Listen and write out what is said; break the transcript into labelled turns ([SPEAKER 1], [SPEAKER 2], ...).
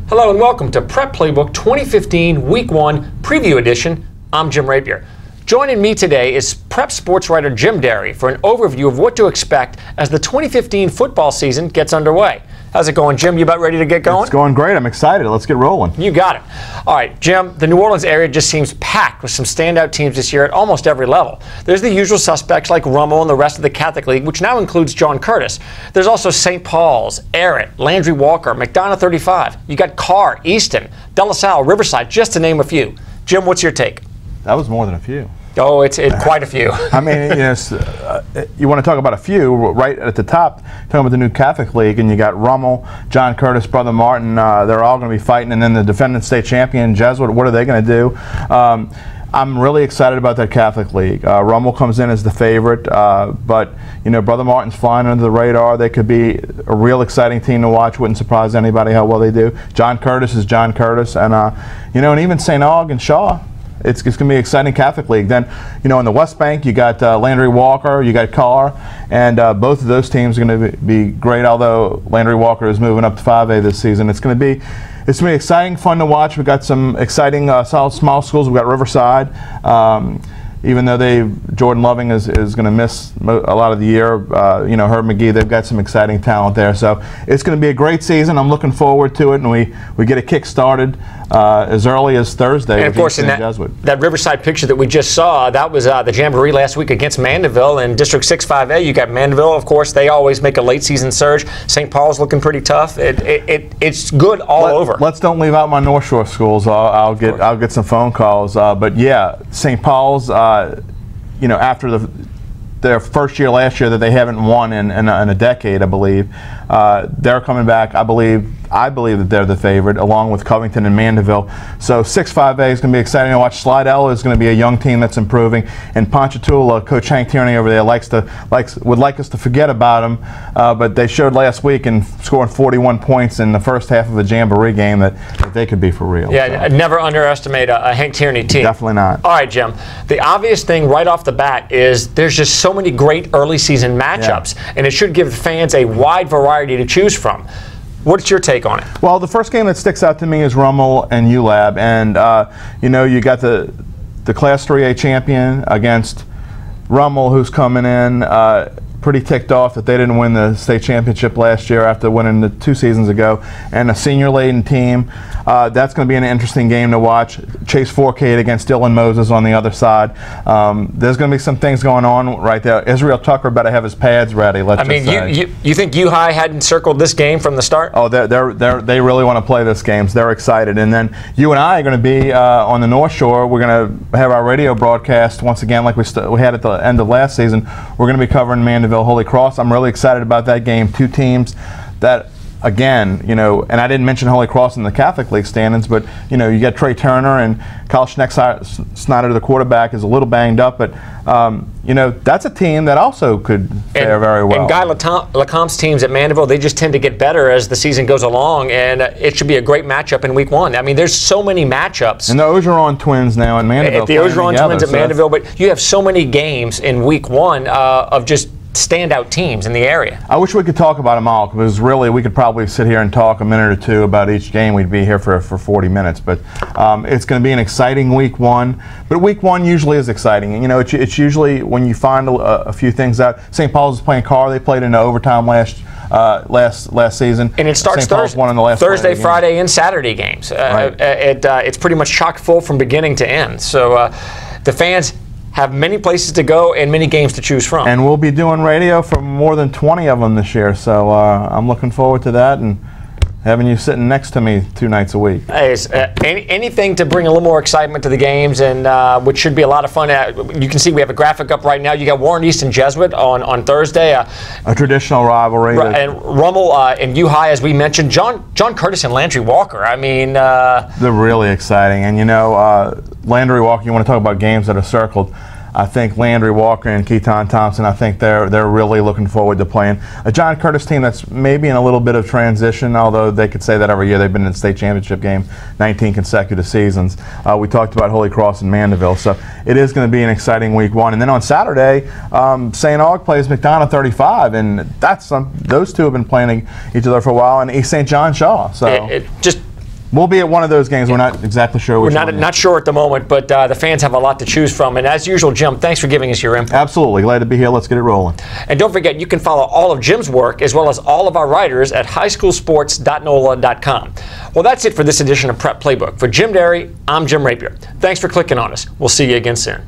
[SPEAKER 1] Hello and welcome to Prep Playbook 2015 Week 1 Preview Edition. I'm Jim Rapier. Joining me today is Prep sports writer Jim Derry for an overview of what to expect as the 2015 football season gets underway. How's it going, Jim? You about ready to get going?
[SPEAKER 2] It's going great. I'm excited. Let's get rolling.
[SPEAKER 1] You got it. All right, Jim, the New Orleans area just seems packed with some standout teams this year at almost every level. There's the usual suspects like Rummel and the rest of the Catholic League, which now includes John Curtis. There's also St. Paul's, Arrett, Landry Walker, McDonough 35. You got Carr, Easton, De La Salle, Riverside, just to name a few. Jim, what's your take?
[SPEAKER 2] That was more than a few.
[SPEAKER 1] Oh, it's quite a few.
[SPEAKER 2] I mean, you want to talk about a few right at the top, talking about the new Catholic League, and you got Rummel, John Curtis, Brother Martin. They're all going to be fighting, and then the defending state champion, Jesuit. What are they going to do? I'm really excited about that Catholic League. Rummel comes in as the favorite, but Brother Martin's flying under the radar. They could be a real exciting team to watch. Wouldn't surprise anybody how well they do. John Curtis is John Curtis, and and even St. Aug and Shaw. It's going to be an exciting Catholic League. Then, in the West Bank, you got Landry Walker, you got Carr, and both of those teams are going to be great. Although Landry Walker is moving up to 5A this season, it's going to be exciting, fun to watch. We've got some exciting solid small schools. We've got Riverside. Even though Jordan Loving is going to miss a lot of the year, Herb McGee, they've got some exciting talent there. So it's going to be a great season. I'm looking forward to it, and we get a kick started as early as Thursday.
[SPEAKER 1] And of course, in that Riverside picture that we just saw, that was the Jamboree last week against Mandeville in District 6 5A. You got Mandeville, of course. They always make a late season surge. St. Paul's looking pretty tough. It's good all over.
[SPEAKER 2] Let's don't leave out my North Shore schools. I'll get some phone calls. But yeah, St. Paul's. After their first year last year that they haven't won in a decade, I believe, they're coming back. I believe that they're the favorite, along with Covington and Mandeville. So 6-5A is going to be exciting to watch. Slidell is going to be a young team that's improving, and Ponchatoula, Coach Hank Tierney over there would like us to forget about them, but they showed last week in scoring 41 points in the first half of a Jamboree game that they could be for real.
[SPEAKER 1] Yeah, never underestimate a Hank Tierney team.
[SPEAKER 2] Definitely not.
[SPEAKER 1] All right, Jim. The obvious thing right off the bat is there's just so many great early season matchups, and it should give fans a wide variety to choose from. What's your take on it?
[SPEAKER 2] Well, the first game that sticks out to me is Rummel and ULAB, and you got the Class 3A champion against Rummel, who's coming in pretty ticked off that they didn't win the state championship last year after winning the 2 seasons ago, and a senior-laden team. That's going to be an interesting game to watch. Chase Forcade against Dylan Moses on the other side. There's going to be some things going on right there. Israel Tucker better have his pads ready.
[SPEAKER 1] You think U-High hadn't circled this game from the start?
[SPEAKER 2] Oh, they really want to play this game. So they're excited. And then you and I are going to be on the North Shore. We're going to have our radio broadcast once again, like we had at the end of last season. We're going to be covering Mandeville Holy Cross. I'm really excited about that game. 2 teams that, again, and I didn't mention Holy Cross in the Catholic League standings, but you got Trey Turner and Kyle Snyder, the quarterback, is a little banged up, but that's a team that also could fare very well.
[SPEAKER 1] And Guy Lacombe's teams at Mandeville, they just tend to get better as the season goes along, and it should be a great matchup in Week 1. I mean, there's so many matchups.
[SPEAKER 2] And the Ogeron twins now in Mandeville.
[SPEAKER 1] The Ogeron twins at Mandeville, but you have so many games in Week 1 of just standout teams in the area.
[SPEAKER 2] I wish we could talk about them all, because really we could probably sit here and talk a minute or two about each game. We'd be here for 40 minutes, but it's going to be an exciting Week 1. But Week 1 usually is exciting. It's usually when you find a few things out. St. Paul's is playing Carr. They played in overtime last season.
[SPEAKER 1] And it starts Thursday, Friday, and Saturday games.
[SPEAKER 2] Right.
[SPEAKER 1] It's pretty much chock full from beginning to end. So the fans have many places to go and many games to choose from.
[SPEAKER 2] And we'll be doing radio for more than 20 of them this year, so I'm looking forward to that and having you sitting next to me 2 nights a week.
[SPEAKER 1] Hey, anything to bring a little more excitement to the games, and which should be a lot of fun. You can see we have a graphic up right now. You got Warren Easton Jesuit on Thursday.
[SPEAKER 2] A traditional rivalry.
[SPEAKER 1] And Rummel and U-High, as we mentioned. John Curtis and Landry Walker. I mean,
[SPEAKER 2] they're really exciting. And Landry Walker, you want to talk about games that are circled. I think Landry Walker and Keaton Thompson, I think they're really looking forward to playing a John Curtis team that's maybe in a little bit of transition, although they could say that every year. They've been in the state championship game 19 consecutive seasons. We talked about Holy Cross and Mandeville, so it is going to be an exciting Week 1. And then on Saturday, St. Aug plays McDonough 35, and those two have been playing each other for a while, and East St. John Shaw. So
[SPEAKER 1] just
[SPEAKER 2] We'll be at one of those games. We're not exactly sure which one.
[SPEAKER 1] We're not sure at the moment, but the fans have a lot to choose from. And as usual, Jim, thanks for giving us your input.
[SPEAKER 2] Absolutely. Glad to be here. Let's get it rolling.
[SPEAKER 1] And don't forget, you can follow all of Jim's work as well as all of our writers at highschoolsports.NOLA.com. Well, that's it for this edition of Prep Playbook. For Jim Derry, I'm Jim Rapier. Thanks for clicking on us. We'll see you again soon.